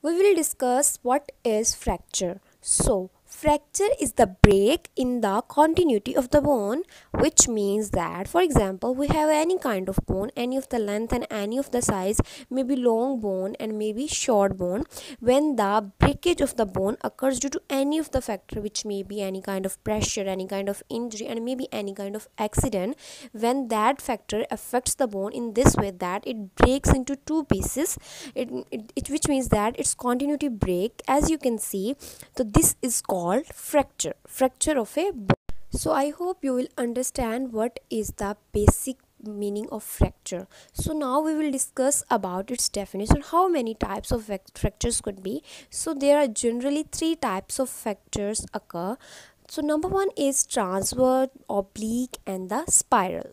We will discuss what is fracture. So, fracture is the break in the continuity of the bone, which means that, for example, we have any kind of bone, any of the length and any of the size, maybe long bone and maybe short bone. When the breakage of the bone occurs due to any of the factor, which may be any kind of pressure, any kind of injury, and maybe any kind of accident, when that factor affects the bone in this way that it breaks into two pieces, which means that its continuity break, as you can see. So this is called fracture of a bone. So I hope you will understand what is the basic meaning of fracture. So now we will discuss about its definition, how many types of fractures could be. So there are generally three types of fractures occur. So number one is transverse, oblique, and the spiral.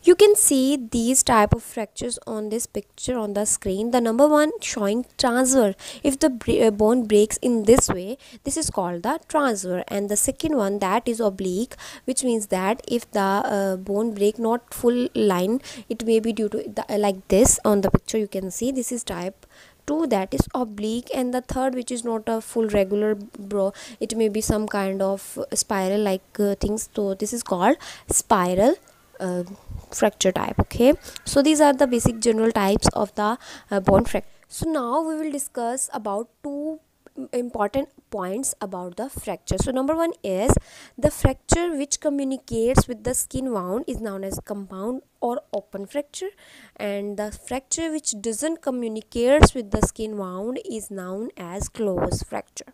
You can see these type of fractures on this picture on the screen. The number one showing transverse. If the bone breaks in this way, this is called the transverse. And the second one, that is oblique, which means that if the bone break not full line, it may be due to like this on the picture. You can see this is type 2, that is oblique. And the third, which is not a full regular bro, it may be some kind of spiral like things. So this is called spiral uh, fracture type. Okay, so these are the basic general types of the bone fracture. So now we will discuss about two important points about the fracture. So number one is the fracture which communicates with the skin wound is known as compound or open fracture, and the fracture which doesn't communicates with the skin wound is known as closed fracture.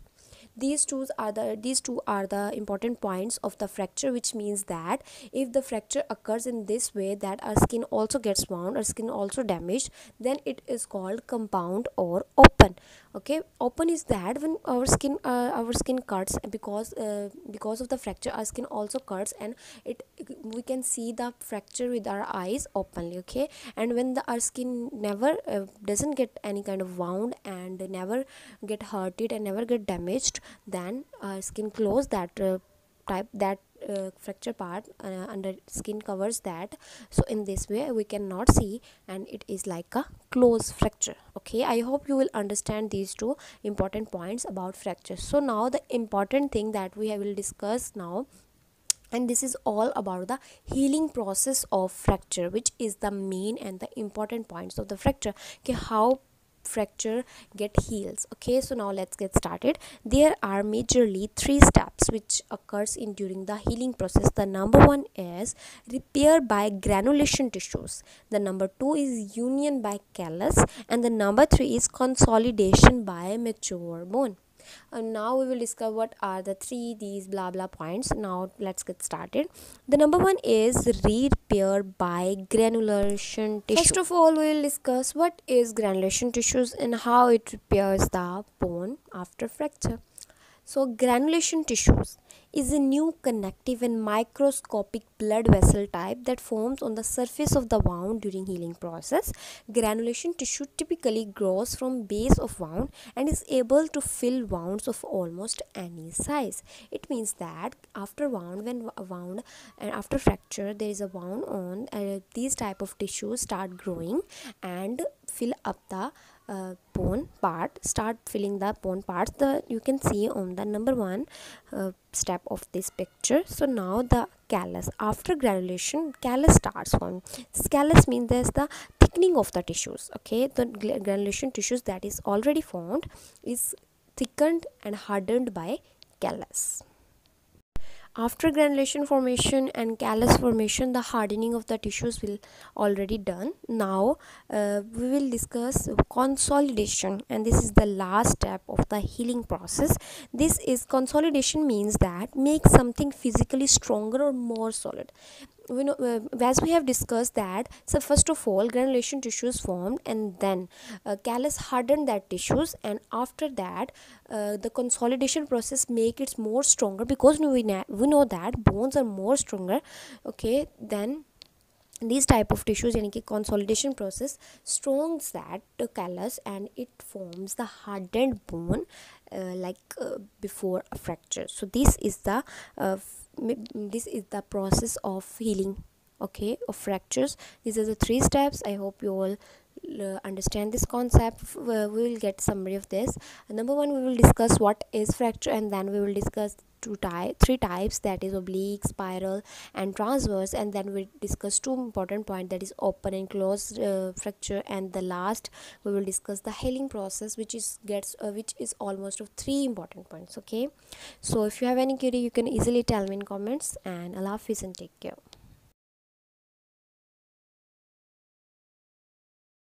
These two are the important points of the fracture, which means that if the fracture occurs in this way that our skin also gets wound, our skin also damaged, then it is called compound or open. Okay, open is that when our skin cuts, because of the fracture our skin also cuts, and it we can see the fracture with our eyes openly. Okay, and when our skin never doesn't get any kind of wound and never get hurted and never get damaged, then our skin close that type that fracture part under skin covers that. So in this way we cannot see, and it is like a closed fracture. Okay, I hope you will understand these two important points about fracture. So now the important thing that we will discuss now, and this is all about the healing process of fracture, which is the main and the important points of the fracture. Okay, how fracture get heals. Okay, so now let's get started. There are majorly three steps which occurs in during the healing process. The number one is repair by granulation tissues, the number two is union by callus, and the number three is consolidation by mature bone. And now we will discover what are the three these blah blah points. Now let's get started. The number one is repair by granulation tissue. First of all, we will discuss what is granulation tissues and how it repairs the bone after fracture. So granulation tissues is a new connective and microscopic blood vessel type that forms on the surface of the wound during healing process. Granulation tissue typically grows from base of wound and is able to fill wounds of almost any size. It means that after wound, when a wound and after fracture there is a wound on, these type of tissues start growing and fill up the bone part, start filling the bone parts. The you can see on the number one step of this picture. So now the callus, after granulation callus starts forming. This callus means there's the thickening of the tissues. Okay, the granulation tissues that is already formed is thickened and hardened by callus. After granulation formation and callus formation, the hardening of the tissues will already done. Now we will discuss consolidation, and this is the last step of the healing process. This is consolidation means that make something physically stronger or more solid. We know, as we have discussed that, so first of all granulation tissues formed, and then callus hardened that tissues, and after that the consolidation process make it more stronger, because we know that bones are more stronger. Okay, then these type of tissues, yani ki consolidation process strongs that callus and it forms the hardened bone, before a fracture. So this is the process of healing, okay, of fractures. These are the three steps. I hope you all understand this concept, we will get summary of this. Number one, we will discuss what is fracture, and then we will discuss three types, that is oblique, spiral and transverse, and then we discuss two important points, that is open and closed fracture, and the last we will discuss the healing process, which is almost of three important points. Okay, so if you have any query, you can easily tell me in comments, and Allah Hafiz and take care.